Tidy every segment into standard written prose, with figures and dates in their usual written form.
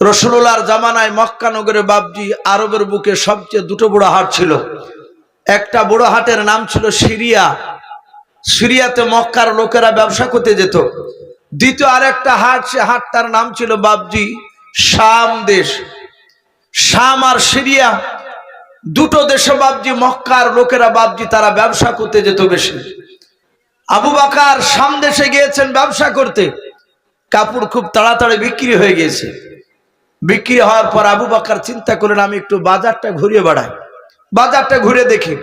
রাসূলুল্লাহর জামানায় মক্কা নগরে বাবজি আরবের বুকে সবচেয়ে দুটো বড় হাট ছিল। একটা বড় হাটের নাম ছিল সিরিয়া। সিরিয়াতে মক্কার লোকেরা ব্যবসা করতে যেত। দ্বিতীয় আরেকটা হাট, সে হাটটার নাম ছিল বাবজি শাম দেশ। শাম আর সিরিয়া দুটো দেশে বাবজি মক্কার লোকেরা বাবজি তারা ব্যবসা করতে যেত বেশি। আবু বকর শাম দেশে গিয়েছেন ব্যবসা করতে। কাপড় খুব তাড়াতাড়ি বিক্রি হয়ে গিয়েছে। বিক্রি হওয়ার পর আবু বকর চিন্তা করলেন আমি একটু বাজারটা ঘুরিয়ে বেড়াই, বাজারটা ঘুরে দেখি।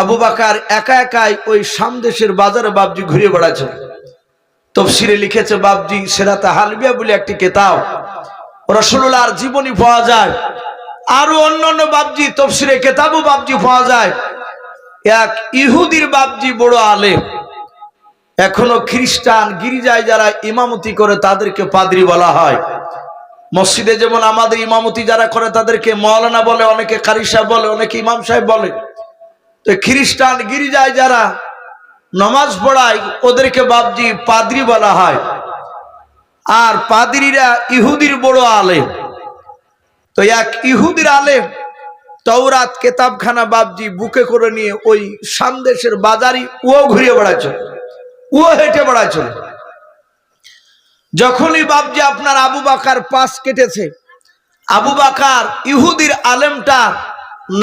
আবু বকর একা একাই ওই শাম দেশের বাজারে বাবজি ঘুরিয়ে বেড়াচ্ছে। তাফসীরে লিখেছে বাবজি সিরাতে হালবিয়া বলে একটি কিতাব, রাসূলুল্লাহর জীবনী পাওয়া যায়। আরো অন্যান্য বাবজি তাফসীরে কিতাবও বাবজি পাওয়া যায়। এক ইহুদির বাবজি বড় আলেম, এখনো খ্রিস্টান গির্জায় যারা ইমামতি করে তাদেরকে পাদ্রী বলা হয়। মসজিদে যেমন আমাদের ইমামতি যারা করে তাদেরকে মাওলানা বলে, অনেকে কারি সাহেব বলে, অনেকে ইমাম সাহেব বলে। তো খ্রিস্টান গির্জায় যারা নামাজ পড়ায় ওদেরকে বাবজি পাদ্রী বলা হয়। আর পাদ্রীরা ইহুদির বড় আলেম। তো এক ইহুদির আলেম তাওরাত কিতাবখানা বাবজি বুকে করে নিয়ে ওই শাম দেশের বাজারি ও ঘুরিয়ে বেড়াচ্ছে, ও হেঁটে বেড়াচ্ছে। যখনই বাবজি আপনার আবু বকর পাশ কেটেছে, আবু বকর ইহুদির আলেমটা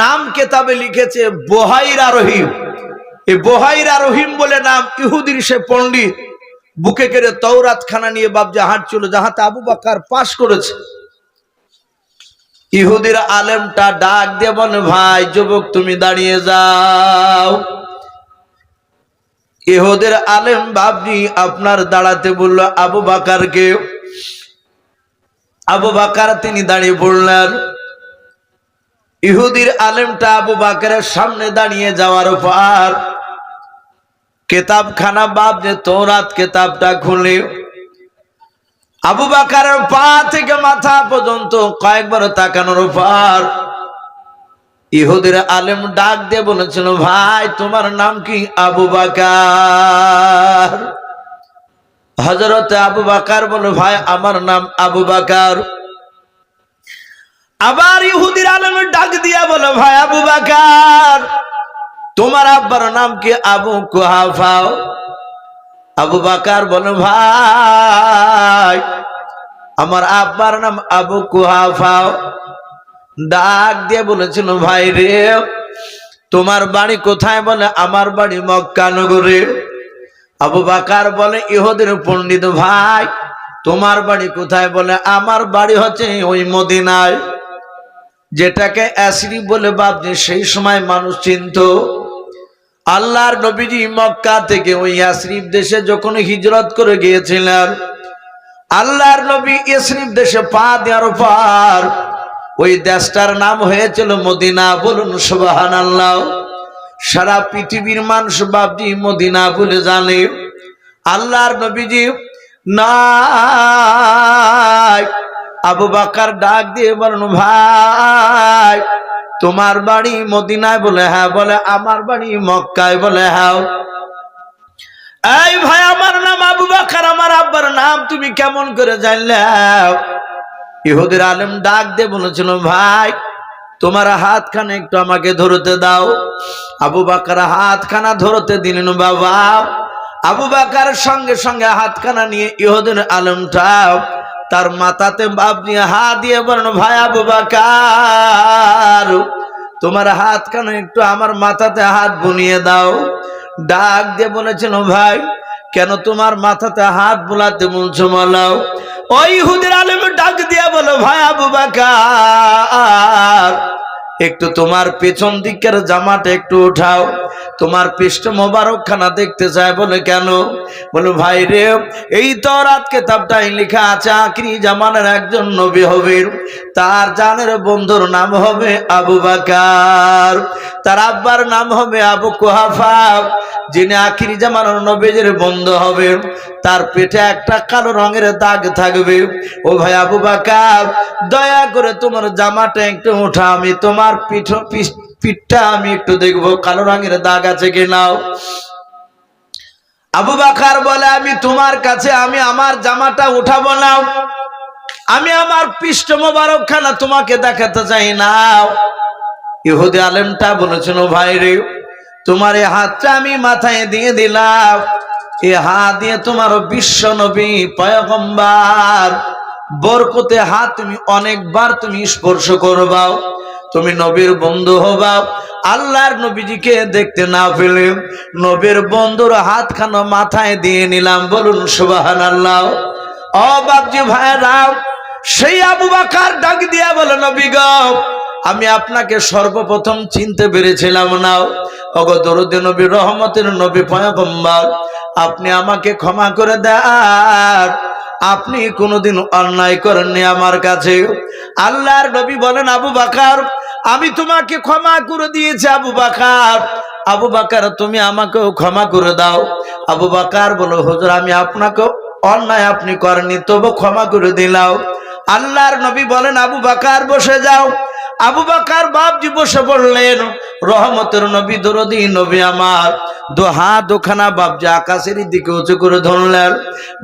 নাম কেতাবে লিখেছে বুহাইরা রহিম। এই বুহাইরা রহিম বলে নাম, ইহুদির সে পণ্ডিত বুকে করে তাওরাত খানা নিয়ে বাবজি হাঁটছিল, যাহাতে আবু বকর পাশ করেছে। ইহুদির আলেমটা ডাক দিয়ে বলে ভাই যুবক তুমি দাঁড়িয়ে যাও। ইহুদির আলেম বাবজি আপনার দাঁড়াতে বলল আবু বকরকে। আবু বকর তিনি দাঁড়িয়ে পড়লেন। ইহুদির আলেমটা আবু বকরের সামনে দাঁড়িয়ে যাওয়ার পর কিতাবখানা বাবজি তাওরাত কিতাবটা খুলে আবু বকরের পা থেকে মাথা পর্যন্ত কয়েকবার তাকানোর পর ইহুদির আলেম ডাক দিয়ে বলেছিল ভাই তোমার নাম কি? আবু বকর। হযরত আবু বকর বলে ভাই আমার নাম আবু বকর। আবার ইহুদির আলেম ডাক দিয়া বলে ভাই আবু বকর তোমার আব্বার নাম কি? আবু কুহাফা। আবু বকর বলে ভাই আমার আব্বার নাম আবু কুহাফা। ডাক দিয়ে বলেছিল ভাই রে তোমার বাড়ি কোথায়? বলে আমার বাড়ি মক্কা নগরে। আবু বকর বলে ইহুদির পণ্ডিত ভাই তোমার বাড়ি কোথায়? বলে আমার বাড়ি হচ্ছে ওই মদিনায়, যেটাকে ইয়াসরিব বলে বাবজি সেই সময় মানুষ চিনত। আল্লাহর নবীজি মক্কা থেকে ওই ইয়াসরিব দেশে যখন হিজরত করে গিয়েছিলেন, আল্লাহর নবী ইয়াসরিব দেশে পা দেওয়ার পর ওই দেশটার নাম হয়েছিল মদিনা। বলুন সুবহানাল্লাহ। সারা পৃথিবীর মানুষ বাবজি মদিনা বলে জানে। আল্লাহর নবীজি নাই। আবু বকর ডাক দিয়ে বলেন ভাই তোমার বাড়ি মদিনায়? বলে হ্যাঁ। বলে আমার বাড়ি মক্কায়? বলে হ্যাঁ। এই ভাই আমার নাম আবু বকর, আমার আব্বার নাম তুমি কেমন করে জানলে? ইহুদির আলেম ডাক দিয়ে বলেছিল ভাই তোমার হাতখানা একটু আমাকে ধরতে দাও। আবু বকর হাতখানা ধরতে দিলেন। বাবা আবু বকর সঙ্গে সঙ্গে হাতখানা নিয়ে ইহুদির আলেমটা তার মাথাতে বাপ নিয়ে হাত দিয়ে বলেন ভাই আবু বকর তোমার হাতখানা একটু আমার মাথাতে হাত বুলিয়ে দাও। ডাক দিয়ে বলেছিল ভাই কেন তোমার মাথাতে হাত বুলাতে বলছো বলো? ওই ইহুদির আলেম ডাক দিয়া বলো ভাই আবু বকর একটু তোমার পেছন দিকের জামাটা একটু উঠাও, তোমার পৃষ্ঠ মোবারক খানা দেখতে চায়। বলে কেন? বলে ভাই রে এই তাওরাত কিতাবটাই লেখা আছে আখিরি জামানার একজন নবী হবে, তার জানের বন্ধুর নাম হবে আবু বকর, তার আব্বার নাম হবে আবু কুহাফা, যিনি আখিরি জামানার নবীর বন্ধু হবে, তার পেটে একটা কালো রঙের দাগ থাকবে। ও ভাই আবু বকর দয়া করে তোমার জামাটা একটু উঠা, আমি তোমার পিঠটা আমি একটু দেখবো কালো রঙের দাগ আছে কিনা। আবু বকর বলে আমি তোমার কাছে আমি আমার জামাটা উঠাবো না, আমি আমার পৃষ্ঠ মোবারকখানা তোমাকে দেখাতে চাই না। ইহুদি আলেমটা বলেছিল, ভাই রে, তোমার এই হাতটা আমি মাথায় দিয়ে দিলাম, এই হাত দিয়ে তোমার বিশ্ব নবী পয়গম্বর বরকতে হাত তুমি অনেকবার তুমি স্পর্শ করবা, তুমি নবীর বন্ধু হবা। আল্লাহর নবীজিকে দেখতে না পেলে নবীর বন্ধুর হাত খানো মাথায় দিয়ে নিলাম। বলুন সুবহানাল্লাহ। ও বাপজি ভাইরা, সেই আবু বকর ডাক দিয়া বলে, নবী গো, আমি আপনাকে সর্বপ্রথম চিনতে পেরেছিলাম না। ওগো দরুদে নবী, রহমতের নবী পয়গম্বর, আপনি আমাকে ক্ষমা করে দেন, আপনি কোনোদিন অন্যায় করেননি আমার কাছে। আল্লাহর নবী বলেন, আবু বকর, আমি তোমাকে ক্ষমা করে দিয়েছি আবু বকর। আবু বকর, তুমি আমাকেও ক্ষমা করে দাও। আবু বকর বলো, হুজুর, আমি আপনাকে অন্যায় আপনি করেননি, তবু ক্ষমা করে দিলাম। আল্লাহর নবী বলেন, আবু বকর বসে যাও। আবু বকর বাপজি বসে পড়লেন। রহমতের নবী, দরদি নবী আমার দু হাত দুখানা বাপজি আকাশের দিকে উঁচু করে ধরলেন।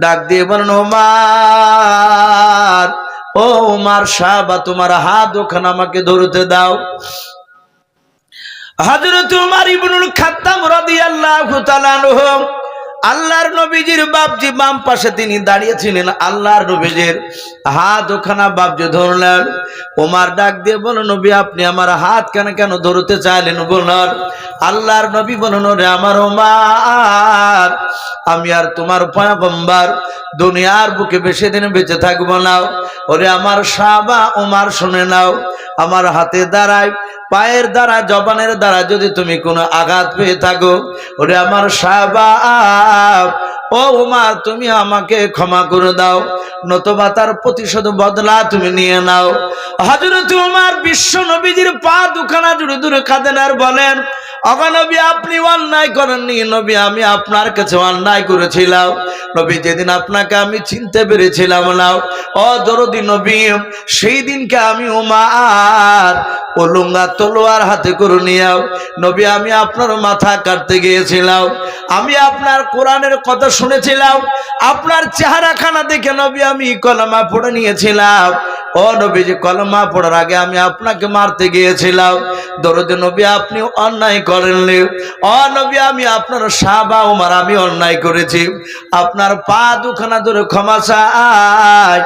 ডাক দিয়ে বলেন, ওমর, ও ওমর সাহাবা, তোমার হাত দুখানা আমাকে ধরতে দাও। হযরত ওমর ইবনুল খাত্তাব রাদিয়াল্লাহু তাআলা আনহু, আল্লাহর নবীজির বাপজি বাম পাশে তিনি দাঁড়িয়েছিলেন। আল্লাহর নবীজির হাত ওখানা বাপজি ধরলেন। ওমর ডাক দিয়ে বলো, নবী, আপনি আমার হাত কেন ধরতে চাইলেন বলুন। আল্লাহর নবী বলুন, রে আমার ওমর, আমি আর তোমার পয়গম্বর দুনিয়ার বুকে বেশি দিন বেঁচে থাকবো না। ওরে আমার সাহাবা ওমর, শুনে নাও, আমার হাতে দাঁড়ায়, পায়ের দ্বারা, জবানের দ্বারা যদি তুমি কোনো আঘাত পেয়ে থাকো, ওরে আমার সাহাবা, ও ওমর, তুমি আমাকে ক্ষমা করে দাও, নতুবা তার প্রতিশোধ বদলা তুমি নিয়ে নাও। হযরত ওমর বিশ্ব নবীজির পা দুখানা জুড়ে দূরে কাঁদেন আর বলেন, ওগো নবী, আপনি অন্যায় করেননি নবী, আমি আপনার কাছে অন্যায় করেছিলাম নবী, যেদিন আপনাকে আমি চিনতে পেরেছিলাম না, ও দরদি নবী, সেই দিনকে আমি ওমর ওলঙ্গা তলোয়ার হাতে করে নিয়াও নবী, আমি আপনার মাথা কাটতে গিয়েছিলাম, আমি আপনার কোরআনের কথা শুনেছিলাম, আপনার চেহারাখানা দেখে নবী আমি কলমা পড়ে নিয়েছিলাম। ও নবী, যে কলমা পড়ার আগে আমি আপনাকে মারতে গিয়েছিলাম। দরদে নবী, আপনি অন্যায় করেননি। ও নবী, আমি আপনার সাহাবা ওমর, আমি অন্যায় করেছি, আপনার পা দুখানা ধরে ক্ষমা চাই।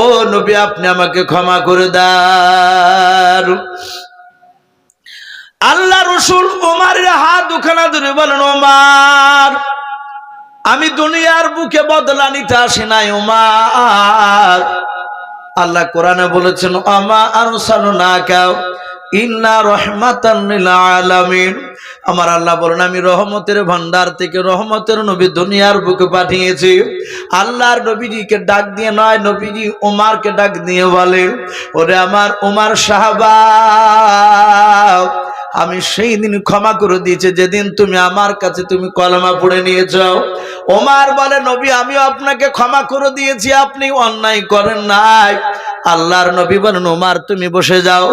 ও নবী, আপনি আমাকে ক্ষমা করে দেন। আল্লাহ রাসূল ওমরের হাত দুখানা ধরে বলেন, ওমর, আমি দুনিয়ার বুকে বদলা নিতে আসি নাই ওমর। আল্লাহ কোরআনে বলেছেন, আমা আরসালনাকা ইল্লা রাহমাতান লিল আলামিন। আমার আল্লাহ বলেন, আমি রহমতের ভান্ডার থেকে রহমতের নবী দুনিয়ার বুকে পাঠিয়েছি। আল্লাহর নবীজিকে ডাক দিয়ে নয়, নবীজি ওমরকে ডাক দিয়ে বলে, ওরে আমার ওমর সাহাবা, আমি সেই দিন ক্ষমা করে দিয়েছি যেদিন তুমি আমার কাছে তুমি কলমা পড়ে নিয়ে যাও। ওমর বলে, নবী, আমিও আপনাকে ক্ষমা করে দিয়েছি, আপনি অন্যায় করেন নাই। আল্লাহর নবী বলেন, ওমর তুমি বসে যাও।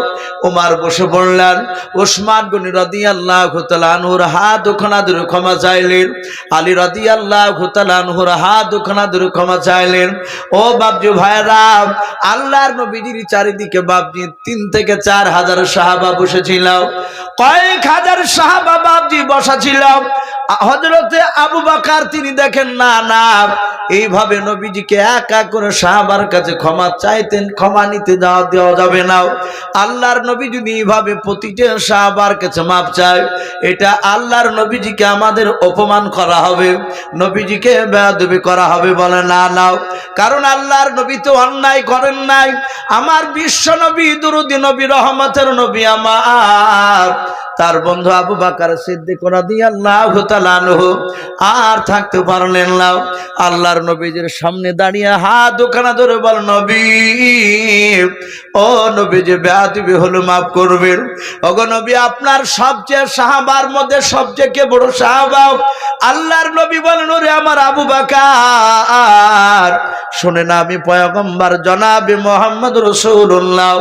ওমর বসে পড়লেন। ওসমান গনি রাদিয়াল্লাহু তাআলা আনহুর হাত দুখানা ধরে ক্ষমা চাইলেন। আলী রাদিয়াল্লাহু তাআলা আনহুর হাত দুখানা ধরে ক্ষমা চাইলেন। ও বাপজি ভাইরা, আল্লাহর নবীজির চারিদিকে বাপজি 3 থেকে 4 হাজার সাহাবা বসেছিল। কয়েক হাজার সাহাবা বাপজি বসা ছিল। হযরতে আবু বকর তিনি দেখেন, না না, এইভাবে নবীজিকে একা করে সাহাবার কাছে ক্ষমা চাইতেন, ক্ষমা নিতে দেওয়া যাবে না। আল্লাহর নবী যদি এইভাবে প্রতিটা সাহাবার কাছে মাপ চায়, এটা আল্লাহর নবীজিকে আমাদের অপমান করা হবে, নবীজিকে বেয়াদবি করা হবে। বলে, না নাও, কারণ আল্লাহর নবী তো অন্যায় করেন নাই। আমার বিশ্ব নবী, দুরূদি নবী, রহমতের নবী আমার, তার বন্ধু আবু বকর সিদ্দিক রাদিয়াল্লাহু তাআলা আনহু আর থাকতে পারলেন না। আল্লাহর নবীজির সামনে দাঁড়িয়ে হাত দুখানা ধরে বল, নবী, ও নবী, যে বেয়াদবি হলো মাফ করবেন। ওগো নবী, আপনার সবচেয়ে সাহাবার মধ্যে সবচেয়ে কে বড় সাহাবা? আল্লাহর নবী বলেন, ওরে আমার আবু বকর, শুনে না, আমি পয়গম্বর জনাবে মুহাম্মদ রাসূলুল্লাহ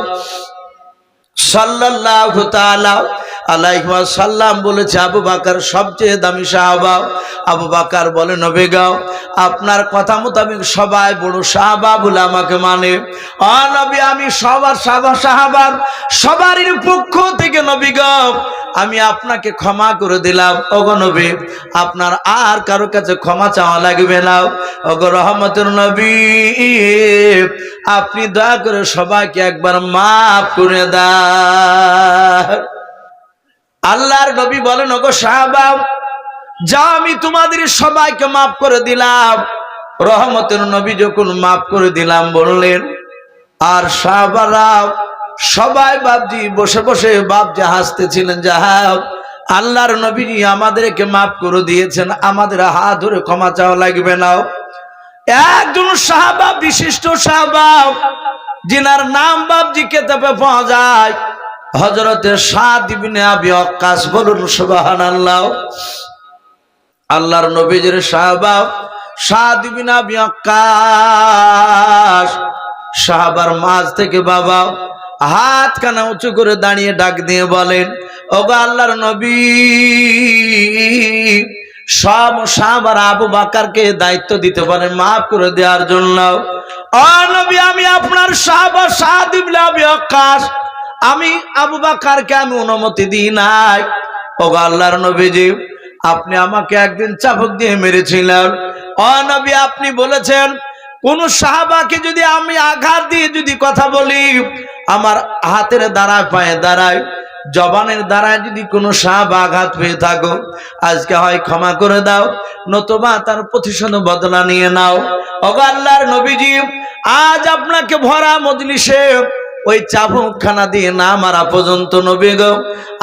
সাল্লাল্লাহু তাআলা আলাইহি ওয়াসাল্লাম বলেছে আবু বকর সবচেয়ে দামি সাহাবা। আবু বকর বলে নবী গো, আপনার কথা মোতাবেক সবাই বড় সাহাবা বলে আমাকে মানে। ও নবী, আমি সাহাবার সবারই পক্ষ থেকে নবী গো আমি আপনাকে ক্ষমা করে দিলাম। ওগো নবী, আপনার আর কারো কাছে ক্ষমা চাওয়া লাগবে না। ওগো রহমতের নবী, আপনি দয়া করে সবাইকে একবার মাফ করে দেন। আল্লাহর নবী বলেন ওগো সাহাবা, যা আমি তোমাদের সবাইকে মাফ করে দিলাম। রহমতের নবী যখন মাফ করে দিলাম বললেন, আর সাহাবারা সবাই বাপজি বসে বসে বাপজি হাসতেছিলেন, যাহা আল্লাহর নবী আমাদেরকে মাফ করে দিয়েছেন, আমাদের হাত ধরে ক্ষমা চাওয়া লাগবে না। একজন সাহাবা, বিশিষ্ট সাহাবা, যিনার নাম বাপজি কেতাবে পাওয়া যায়, হযরতে সাদ ইবনে আবি ওয়াক্কাস। বলুন সুবহানাল্লাহ। আল্লাহর নবীর সাহাবা সাদ ইবনে আবি ওয়াক্কাস সাহাবার মাঝ থেকে বাবা হাত কানা উঁচু করে দাঁড়িয়ে ডাক দিয়ে বলেন, ওগো আল্লাহর নবী, সব সাহাবার আবু বকরকে দায়িত্ব দিতে পারেন মাফ করে দেওয়ার জন্য। ও নবী, আমি আপনার সাহাবা সাদ ইবনে আবি ওয়াক্কাস, আমি আবু বকরকে আমি অনুমতি দিই নাই। ওগো আল্লাহর নবীজি, আপনি আমাকে একদিন চাবুক দিয়ে মেরেছিলেন। ও নবী, আপনি বলেছেন কোন সাহাবাকে যদি আমি আঘাত দিয়ে যদি কথা বলি, আমার হাতের দ্বারায় পায়ে দ্বারায় জবানের দ্বারায় যদি কোনো সাহাবা আঘাত পেয়ে থাকো, আজকে হয় ক্ষমা করে দাও, নতুবা তার প্রতিশোধ বদলা নিয়ে নাও। ওগো আল্লাহর নবীজি, আজ আপনাকে ভরা মজলিসে ওই চাবুকখানা দিয়ে না মারা পর্যন্ত নবী গো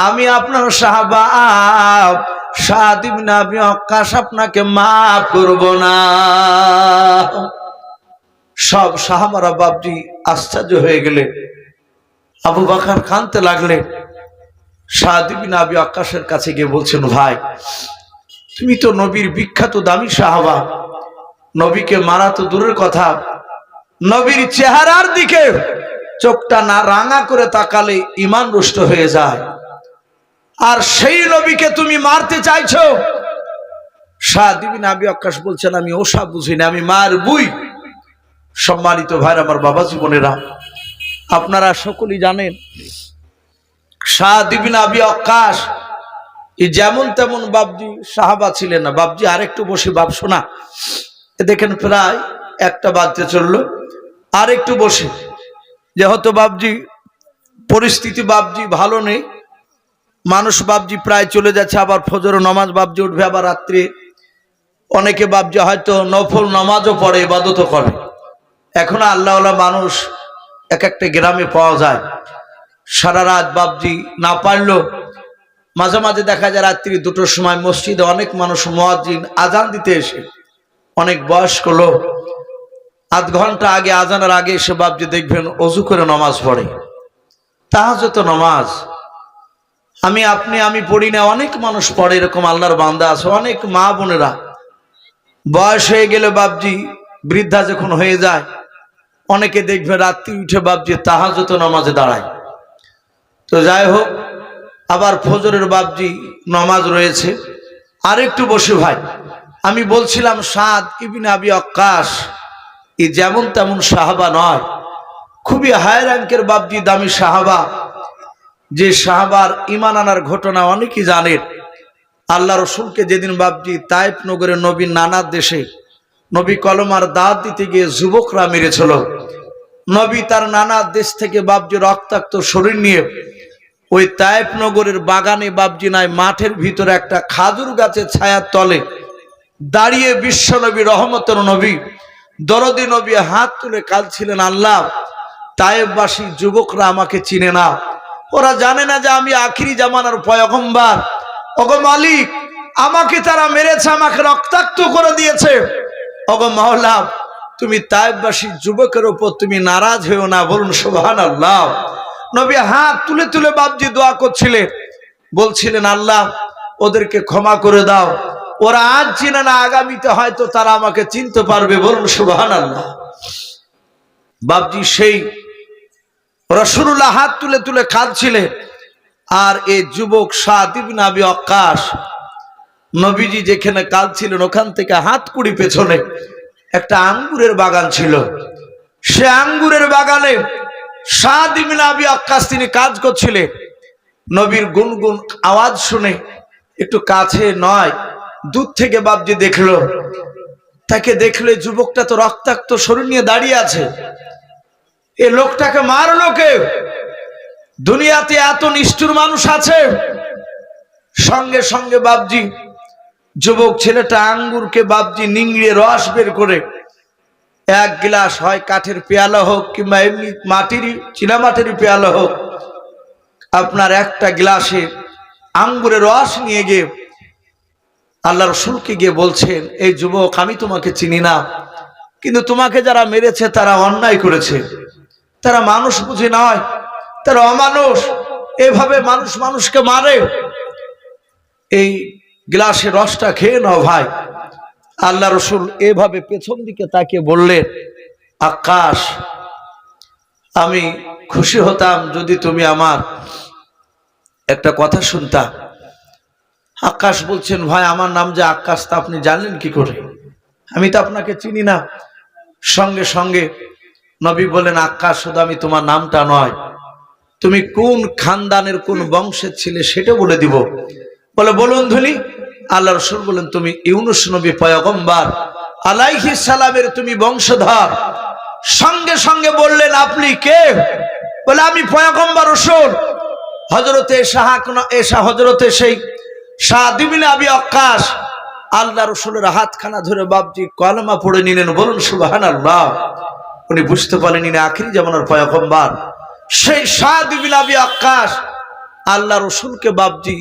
আমি আপনার সাহাবা সাদ ইবনে আবি ওয়াক্কাস আপনাকে মাফ করব না। সব সাহাবারা বাপজি আশ্চর্য হয়ে গেলেন। আবু বকর কাঁদতে লাগলেন। সাদ ইবনে আবি ওয়াক্কাসের কাছে গিয়ে বলছেন, ভাই, তুমি তো নবীর বিখ্যাত দামি সাহাবা, নবীকে মারা তো দূরের কথা, নবীর চেহারার দিকে চোখটা না রাঙা করে তাকালে ঈমান নষ্ট হয়ে যায়, আর সেই নবীকে তুমি মারতে চাইছো। সাদ ইবনে আবি ওয়াক্কাস বলছেন, আমি ওসব বুঝি না, আমি মারবই। সম্মানিত ভাইরা, আমার বাবা জীবনেরা, আপনারা সকলেই জানেন সাদ ইবনে আবি ওয়াক্কাস যেমন তেমন বাপজি সাহাবা ছিলেন না। বাপজি আরেকটু বসে বাপ শোনা, দেখেন প্রায় 1টা বাজতে চললো, আর একটু বসে, যেহেতু বাপজি পরিস্থিতি বাপজি ভালো নেই, মানুষ বাপজি প্রায় চলে যাচ্ছে, আবার ফজর নামাজ বাপজি উঠবে, আবার রাত্রে অনেকে বাপজি হয়তো নফল নামাজও পড়ে, ইবাদতও করে। এখন আল্লাহওয়ালা মানুষ এক একটা গ্রামে পাওয়া যায়, সারা রাত বাপজি না পারলো, মাঝে মাঝে দেখা যায় রাত্রি 2টোর সময় মসজিদে অনেক মানুষ মুয়াজ্জিন আজান দিতে এসে, অনেক বয়স্ক লোক আধ ঘন্টা আগে আজানের আগে এসে বাপজি দেখবেন ওযু করে নামাজ পড়ে, তাহাজ্জুদ নামাজ। আমি পড়ি না, অনেক মানুষ পড়ে, এরকম আল্লাহর বান্দা আছে। অনেক মা বোনেরা বয়স হয়ে গেলে বাপজি, বৃদ্ধা যখন হয়ে যায়, অনেকে দেখবে রাত্রি উঠে বাপজি তাহাজ্জুদ নামাজে দাঁড়ায়। তো যাই হোক, আবার ফজরের বাপজি নামাজ রয়েছে। আর একটু বসে ভাই, আমি বলছিলাম সাদ ইবনে আবি ওয়াক্কাস যেমন তেমন সাহাবা নয়, খুবই হাই র্যাঙ্কের বাপজি দামি সাহাবা। যে সাহাবার ঈমান আনার ঘটনা অনেকেই জানেন। আল্লাহ রসুলকে যেদিন বাপজি তায়েফ নগরের নবীর নানার দেশে নবী কলমার দাওয়াত দিতে গিয়ে যুবকরা মেরেছিল, নবী তার নানার দেশ থেকে বাপজি রক্তাক্ত শরীর নিয়ে ওই তায়েফ নগরের বাগানে বাপজি নাই মাঠের ভিতরে একটা খাজুর গাছের ছায়ার তলে দাঁড়িয়ে বিশ্ব নবী রহমতের নবী দরদি নবী হাত তুলে কাঁদছিলেন, আল্লাহ, তায়েফবাসী যুবকরা আমাকে চিনে না, ওরা জানে না যে আমি আখিরি জামানার পয়গম্বর। ওগো মালিক, আমাকে তারা মেরেছে, আমাকে রক্তাক্ত করে দিয়েছে। ওগো মাওলা, তুমি তায়েফবাসী যুবকের উপর তুমি নারাজ হয়েও না। বলুন সুবহানাল্লাহ। নবী হাত তুলে তুলে বাপজি দোয়া করছিলেন, বলছিলেন, আল্লাহ, ওদেরকে ক্ষমা করে দাও, ওরা আজ চিনে না, আগামীতে হয়তো তারা আমাকে চিনতে পারবে। বলুন সুবহানাল্লাহ। বাপজি সেই রাসূলুল্লাহ হাত তুলে তুলে কাঁদছিলেন, আর এই যুবক সাদ ইবনে আবি ওয়াক্কাস নবীজি যেখানে কাজ ছিলেন ওখান থেকে হাত কুড়ি পেছনে একটা আঙ্গুরের বাগান ছিল। সে আঙ্গুরের বাগানে সাদ ইবনে আবি ওয়াক্কাস তিনি কাজ করছিলেন। নবীর গুনগুন আওয়াজ শুনে একটু কাছে নয় দূর থেকে বাপজি দেখলো, তাকে দেখলে যুবকটা তো রক্তাক্ত শরীর নিয়ে দাঁড়িয়ে আছে। এ লোকটাকে মারলো কে? দুনিয়াতে এত নিষ্ঠুর মানুষ আছে। সঙ্গে সঙ্গে বাপজি যুবক ছেলেটা আঙ্গুরকে বাপজি নিংড়ে রস বের করে এক গ্লাস, হয় কাঠের পেয়ালা হোক কিংবা এমনি মাটির চীনামাটির পেয়ালা হোক, আপনার একটা গ্লাসে আঙ্গুরের রস নিয়ে গিয়ে আল্লাহ রসুলকে গিয়ে বলছেন, এই যুবক আমি তোমাকে চিনি না, কিন্তু তোমাকে যারা মেরেছে তারা অন্যায় করেছে, তারা মানুষ বুঝে নয়, তারা অমানুষ, এভাবে মানুষ মানুষকে মারে, এই গ্লাসে রসটা খেয়ে নাও ভাই। আল্লাহ রসুল এভাবে পেছন দিকে তাকিয়ে বললেন, আকাশ, আমি খুশি হতাম যদি তুমি আমার একটা কথা শুনতা। আকাশ বলছেন, ভাই আমার নাম যে আকাশ তা আপনি জানলেন কি করে? আমি তো আপনাকে চিনি না। সঙ্গে সঙ্গে নবী বলেন, আকাশ, শুধু আমি তোমার নামটা নয়, তুমি কোন খানদানের কোন বংশের ছিলে সেটা বলে দিব। বলে বলুন ধনী। আল্লাহ রাসূল বলেন, তুমি ইউনুস নবী পয়গম্বর আলাইহিস সালামের তুমি বংশধর। সঙ্গে সঙ্গে বললেন, আপনি কে? বলে আমি পয়গম্বর রাসূল হযরতে হযরতে সেই সাদ ইবনে আবি ওয়াক্কাস আল্লাহ রাসূলের হাতখানা ধরে বাপজি কলমা পড়ে নিলেন। বলুন সুবহানাল্লাহ। উনি বুঝতে পারেন ইনি আখিরি জামানার পয়গম্বর। সেই সাদ ইবনে আবি ওয়াক্কাস আল্লাহ রাসূলকে বাপজি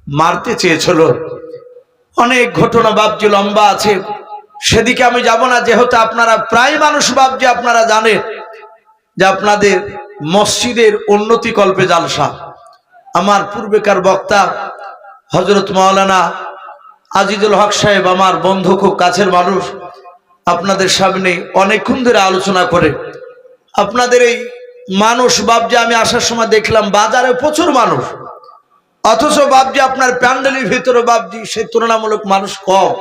মারতে চেয়েছিল। অনেক ঘটনা বাপজি লম্বা আছে, সেদিকে আমি যাব না, যেহেতু আপনারা প্রায় মানুষ বাপজি আপনারা জানেন যে আপনাদের মসজিদের উন্নতি কল্পে জালসা। আমার পূর্বেকার বক্তা হযরত মাওলানা আজিজুল হক সাহেব আমার বন্ধু, খুব কাছের মানুষ, আপনাদের সামনে অনেকক্ষণ ধরে আলোচনা করে। আপনাদের এই মানুষ বাপজি আমি আসার সময় দেখলাম বাজারে প্রচুর মানুষ, অথচ বাপজি আপনার প্যান্ডেলের ভিতরে বাপজি সে তুলনামূলক মানুষ কম।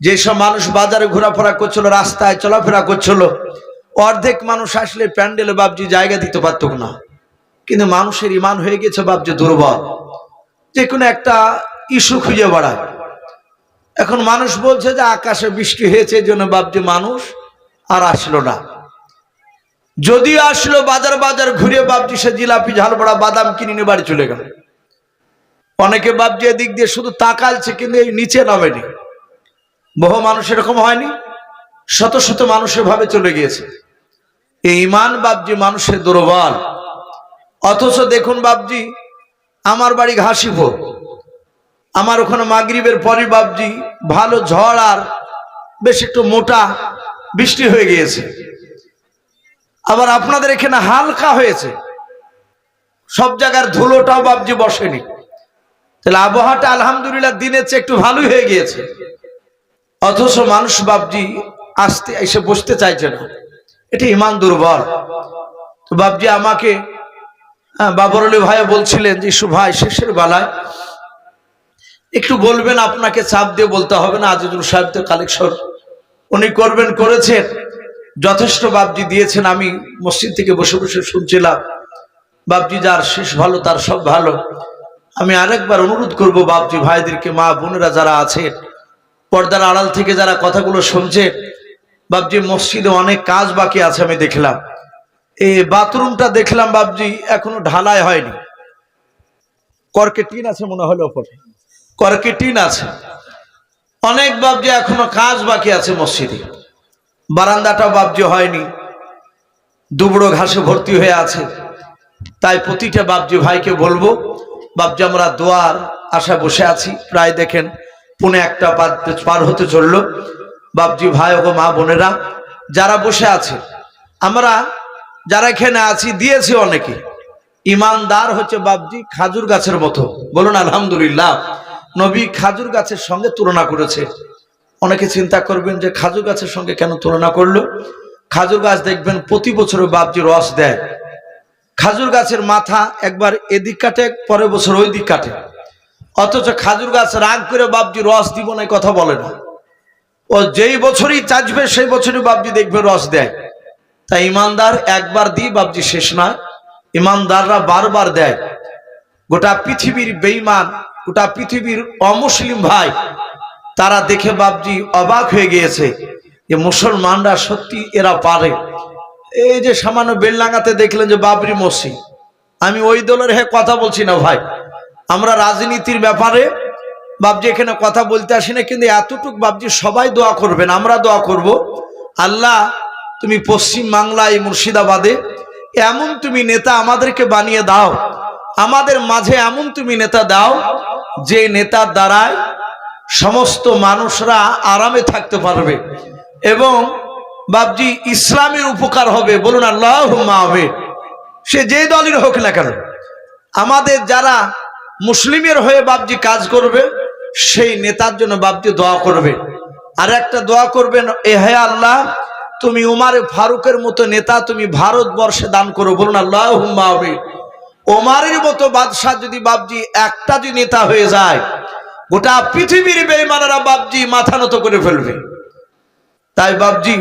যেসব মানুষ বাজারে ঘোরাফেরা করছিল, রাস্তায় চলাফেরা করছিল, অর্ধেক মানুষ আসলে প্যান্ডেলে বাপজি জায়গা দিতে পারত না। কিন্তু মানুষের ইমান হয়ে গেছে বাপজি দুর্বল, যে কোনো একটা ইস্যু খুঁজে বেড়ায়। এখন মানুষ বলছে যে আকাশে বৃষ্টি হয়েছে, এই জন্য বাপজি মানুষ আর আসলো না। যদিও আসলো, বাজার বাজার ঘুরে বাপজি সে জিলাপি, ঝালবড়া, বাদাম কিনে নিয়ে বাড়ি চলে গেল। অনেকে বাপজি এদিক দিয়ে শুধু তাকালছে, কিন্তু এই নিচে নামেনি। বহু মানুষ এরকম হয়নি, শত শত মানুষের ভাবে চলে গিয়েছে। এই ইমান বাপজি মানুষের দুর্বল। অথচ দেখুন বাপজি, আমার বাড়ি ঘাসিপুর, আমার ওখানে মাগরিবের পরে বাপজি ভালো ঝড় আর বেশ একটু মোটা বৃষ্টি হয়ে গিয়েছে। আবার আপনাদের এখানে হালকা হয়েছে, সব জায়গার ধুলোটাও বাপজি বসেনি। তাহলে আবহাওয়াটা আলহামদুলিল্লাহ দিনের চেয়ে একটু ভালোই হয়ে গিয়েছে। অথচ মানুষ বাপজি আসতে এসে বসতে চাইছে না, এটা ইমান দুর্বল। তো বাপজি আমাকে বাবর আলী ভাই বলছিলেন যে ইসু ভাই শেষের বেলায় একটু বলবেন, আপনাকে চাপ দিয়ে বলতে হবে না, আজিজুল সাহেব তো কালেকশন উনি করবেন, করেছেন, যথেষ্ট বাপজি দিয়েছেন। আমি মসজিদ থেকে বসে বসে শুনছিলাম। বাপজি যার শেষ ভালো তার সব ভালো। আমি আরেকবার অনুরোধ করব বাপজি ভাইদেরকে, মা বোনেরা যারা আছেন, পর্দার আড়াল থেকে যারা কথাগুলো শুনছেন, বাপজি মসজিদে অনেক কাজ বাকি আছে। আমি দেখলাম এই বাথরুমটা দেখলাম বাপজি এখনো ঢালাই হয়নি, করকে টিন আছে মনে হলো, ওপরে করকে টিন আছে। অনেক বাপজি এখনো কাজ বাকি আছে মসজিদে। বারান্দাটা বাপজি হয়নি, দুবড়ো ঘাসে ভর্তি হয়ে আছে। তাই প্রতিটা বাপজি ভাইকে বলবো, বাপজি আমরা দোয়ার আশা বসে আছি, প্রায় দেখেন 1:45 পার হতে চললো। বাপজি ভাই ও মা বোনেরা যারা বসে আছে, আমরা যারা এখানে আছি দিয়েছি অনেকে। ইমানদার হচ্ছে বাপজি খাজুর গাছের মতো। বলুন আলহামদুলিল্লাহ। নবী খাজুর গাছের সঙ্গে তুলনা করেছে। অনেকে চিন্তা করবেন যে খাজুর গাছের সঙ্গে কেন তুলনা করলো? খাজুর গাছ দেখবেন প্রতি বছর বাপজি রস দেয়। খাজুর গাছের মাথা একবার এদিক কাটে, পরের বছর ওই দিক কাটে, অথচ খাজুর গাছ রাগ করে বাপজি রস দিব না কথা বলে না। ও যেই বছরই চাচবে সেই বছরই বাপজি দেখবে রস দেয়। তাই ইমানদার একবার দিয়ে বাপজি শেষ নয়, ইমানদাররা বারবার দেয়। গোটা পৃথিবীর বেঈমান, গোটা পৃথিবীর অমুসলিম ভাই তারা দেখে বাপজি অবাক হয়ে গিয়েছে যে মুসলমানরা সত্যি এরা পারে। এই যে সামান্য বেলডাঙ্গাতে দেখলেন যে বাবরি মসজিদ, আমি ওই দলের হয়ে কথা বলছি না ভাই, আমরা রাজনীতির ব্যাপারে বাপজি এখানে কথা বলতে আসি না, কিন্তু এতটুক বাপজি সবাই দোয়া করবেন, আমরা দোয়া করব, আল্লাহ তুমি পশ্চিম বাংলায় মুর্শিদাবাদে এমন তুমি নেতা আমাদেরকে বানিয়ে দাও, আমাদের মাঝে এমন তুমি নেতা দাও যে নেতার দ্বারায় সমস্ত মানুষরা আরামে থাকতে পারবে এবং বাপজি ইসলামের উপকার হবে। বলুন আল্লাহুম্মা আমিন। সে যে দলের হোক না কেন, আমাদের যারা মুসলিমের হয়ে বাপজি কাজ করবে সেই নেতার জন্য বাপজি দোয়া করবে। আর একটা দোয়া করবেন, এ হে আল্লাহ তুমি উমারে ফারুকের মতো নেতা তুমি ভারতবর্ষে দান করো। বলুন আল্লাহুম্মা আমিন। ওমারের মতো বাদশাহ যদি বাপজি একটা যদি নেতা হয়ে যায়, গোটা পৃথিবীর বেঈমানেরা বাপজি মাথা নত করে ফেলবে। তাই বাপজি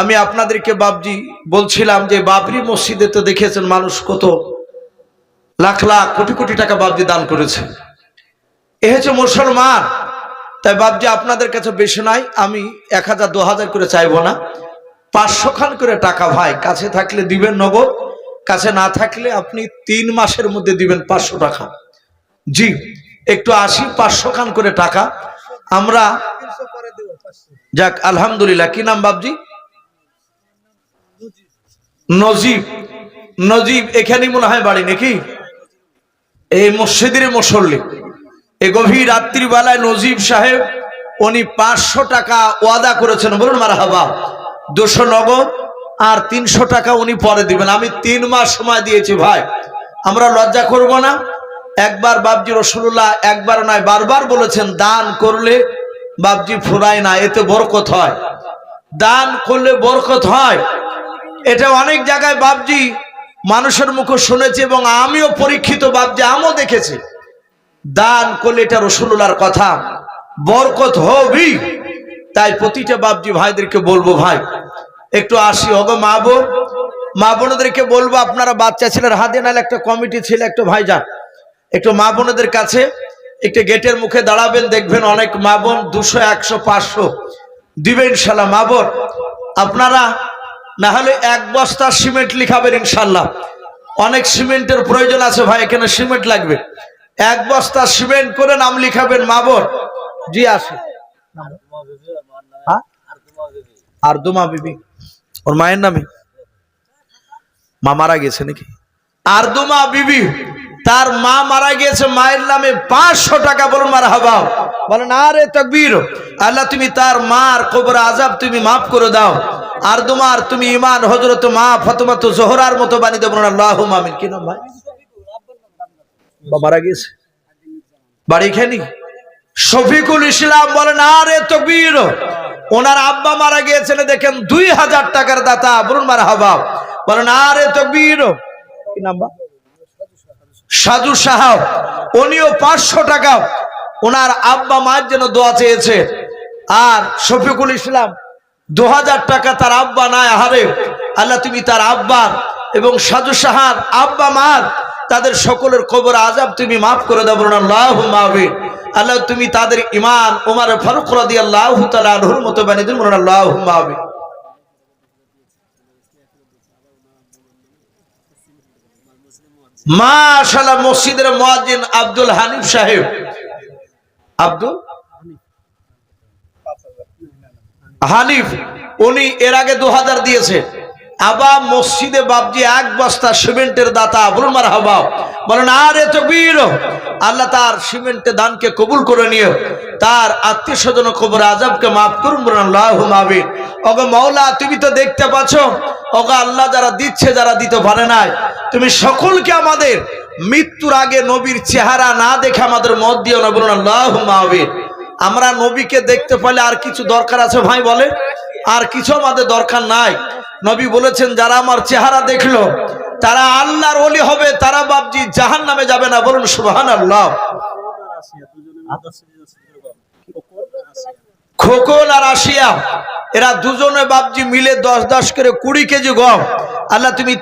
আমি আপনাদেরকে বাপজি বলছিলাম যে বাবরি মসজিদে তো দেখেছেন মানুষ কত লাখ লাখ কোটি কোটি টাকা বাপজি দান করেছে, এ হচ্ছে মুসলমান। তাই বাপজি আপনাদের কাছে বেশি নাই, আমি 1000 2000 করে চাইবো না, 500 খান করে টাকা ভাই কাছে থাকলে দিবেন নগদ, কাছে না থাকলে আপনি 3 মাসের মধ্যে দিবেন 500 টাকা। জি একটু আসি, 500 খান করে টাকা আমরা। যাক আলহামদুলিল্লাহ। কি নাম বাপজি? নজিব। নজিব এখানেই মনে হয় বাড়ি নাকি? এই মসজিদের মুসল্লি। এই গভীর রাত্রি বেলায় নজিব সাহেব উনি 500 টাকা ওয়াদা করেছেন। বলুন মারহাবা। 200 নগদ আর 300 টাকা উনি পরে দিবেন। আমি 3 মাস সময় দিয়েছি ভাই, আমরা লজ্জা করব না। একবার বাপজি রাসূলুল্লাহ একবার নয় বারবার বলেছেন, দান করলে বাপজি ফুরায় না, এতে বরকত হয়। দান করলে বরকত হয়। এটা অনেক জায়গায় বাপজি মানুষের মুখে শুনেছি এবং আমিও পরীক্ষিত বাপজি আমিও দেখেছি। দান করলে এটা রাসূলুল্লাহর কথা, বরকত হবে। তাই প্রতিটা বাপজি ভাইদেরকে বলবো, ভাই একটু আসি। ওগো মা বোনদেরকে বলবো, আপনারা বাচ্চা ছেলের হাতে নাহলে একটা কমিটি ছিল একটু ভাই যান, একটু মা বোনদের কাছে একটু গেটের মুখে দাঁড়াবেন, দেখবেন অনেক মা বোন 200 100 500 দিবেন ইনশাল্লাহ। মা বোন আপনারা না হলে 1 বস্তা সিমেন্ট লিখাবেন ইনশাল্লাহ। অনেক সিমেন্টের প্রয়োজন আছে ভাই, এখানে সিমেন্ট লাগবে। 1 বস্তা সিমেন্ট করে নাম লিখাবেন মা বোন। জি আসে। আরদুমা বিবি, ওর মায়ের নামে? মা মারা গেছে নাকি? আরদুমা বিবি, তার মা মারা গিয়েছে, মায়ের নামে 500 টাকা। বলুন মারহাবা। বলেন আরে তাকবীর। আল্লাহ তুমি তার মার কবর আযাব তুমি মাফ করে দাও। আরদুমার তুমি ঈমান হযরত মা ফাতেমা জোহরার মতো বানিয়ে দাও। বলুন আল্লাহুম্মা আমিন। কি নাম ভাই? মারা গেছে, বাড়ি খানি শফিকুল ইসলাম। বলেন আরে তাকবীর। ওনার আব্বা মারা গিয়েছেন, দেখেন 2000 টাকার দাতা। বলুন মারহাবা। বলেন আরে তাকবীর। কি নাম? সাজু সাহাব, উনিও 500 টাকা ওনার আব্বা মায়ের জন্য দোয়া চেয়েছে। আর শফিকুল ইসলাম 2000 টাকা তার আব্বা নাই। আহারে আল্লাহ তুমি তার আব্বা এবং সাজু সাহার আব্বা মার তাদের সকলের কবর আযাব তুমি মাফ করে দাও। বলুন আল্লাহুম্মা আমিন। আল্লাহ তুমি তাদের ঈমান ওমর ফারুক রাদিয়াল্লাহু তাআলা আনহুর মতো বানিয়ে দিন। বলুন আল্লাহুম্মা আমিন। মাশাআল্লাহ। মসজিদের মুয়াজ্জিন আব্দুল হানিফ সাহেব, আব্দুল হানিফ, উনি এর আগে 2000 দিয়েছে। আবার মসজিদে বাপজি 1 বস্তা সিমেন্টের দাতা। বলুন মারহাবা। বলেন আরে তাকবীর। আল্লাহ তার সিমেন্টের দানকে কবুল করে নিও, তার আত্মীয় স্বজন কবর আযাবকে মাফ করুন। বলুন আল্লাহুম্মা আমিন। ওগো মাওলা তুমি তো দেখতে পাচ্ছ, ওগো আল্লাহ যারা দিচ্ছে যারা দিতে পারে নাই, তুমি সকলকে আমাদের মৃত্যুর আগে নবীর চেহারা না দেখে আমাদের মত দিও না। বলুন আল্লাহুম্মা আমিন। আমরা নবীকে দেখতে পেলে আর কিছু দরকার আছে ভাই? বলে আর কিছু আমাদের দরকার নাই। নবী বলেছেন যারা আমার চেহারা দেখলো তারা আল্লাহর ওলি হবে, তারা বাপজি জাহান্নামে যাবে না। বলুন সুবহানাল্লাহ। খোকন আর আসিয়া এরা দুজনে বাপজি মিলে 10-10 করে 20 কেজি গম, আল্লাহ তুমি